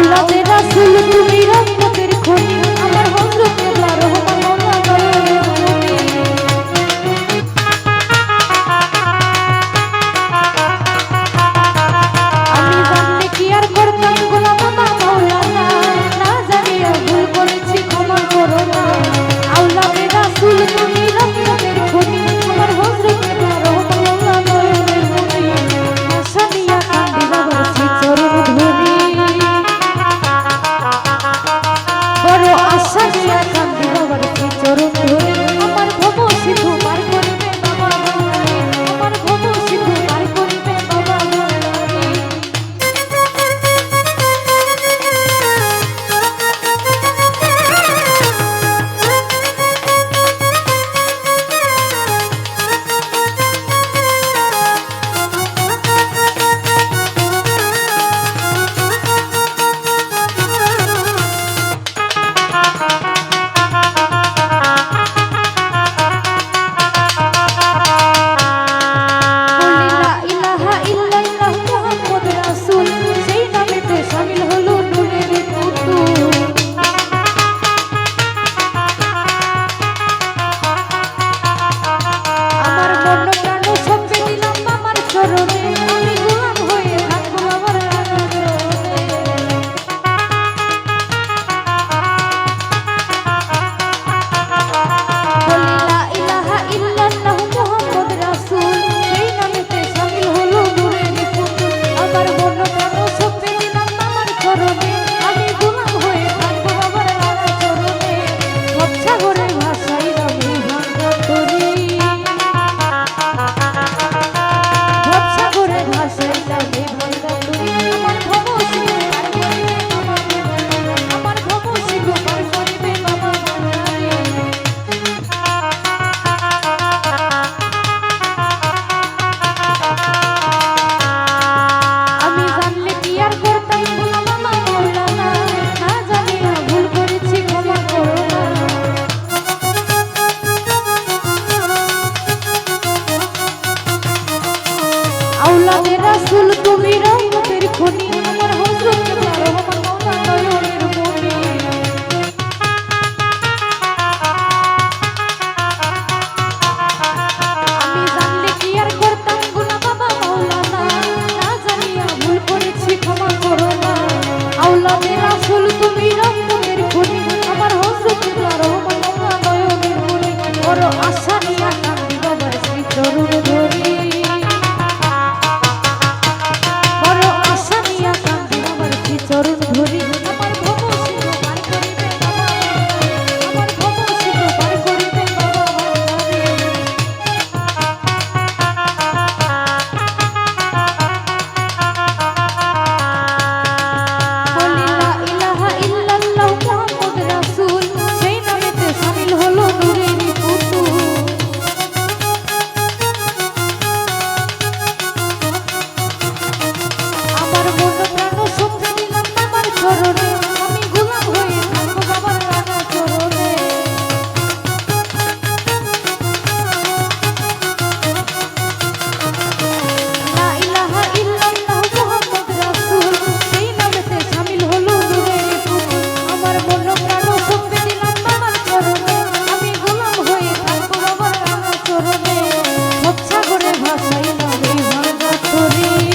আওলাদে রাসূল তুমি রহমতের খনি আমার হযরত কেবলা রহমান মাওলা দয়ালের খনি আমি জানলে কি আর করতাম গোলাম আমার মাওলানা না জানিয়া ভুল করেছি ক্ষমা করো না আওলাদে রাসূল তুমি রহমতের খনি আমার হযরত কেবলা রহমান মাওলা দয়ালের খনি আশা নিয়া কান্দি বাবার শ্রী চরণ ধরি বড় আশা নিয়া কান্দি বাবার শ্রী চরণ ধরে আমার ভব সিধু পার করিবে বাবা বলরানি আমার ভব সিধু পার করিবে বাবা বলরানি আওলাদে রাসূল তুমি রহমতের খনি আমার হযরত কেবলা রহমান মাওলা দয়ালের খনি আমি জানলে কি আর করতাম গোলাম বাবা মাওলানা না জানিয়া ভুল করেছি ক্ষমা করো না আওলাদে রাসূল তুমি রহমতের খনি আমার হযরত কেবলা রহমান মাওলা দয়ালের খনি বড় আশা নিয়া কান্দি বাবার শ্রী চরণ ধরি চরণ ধরি আমার ভব সিধু পার করিবে বাবা আমার ভব সিধু পার করিবে বাবা বলি লা ইলাহা ইল্লাল্লাহু মুহাম্মদ রাসূল সেই নামেতে শামিল হলো নূরের পুতুল আমার মন প্রাণ সব চরণে আমি গোলাম হয়ে থাকবো বাবার রাঙা চরণে লা ইলাহা ইল্লাল্লাহু মুহাম্মদ রাসূল সেই নামেতে শামিল হলো নূরের পুতুল আমার মন প্রাণ সব দিলাম বাবার চরণে আমি গোলাম হয়ে থাকবো বাবার রাঙা চরণে ভবসাগরে ভাসাইলাম এই ভাঙা তরি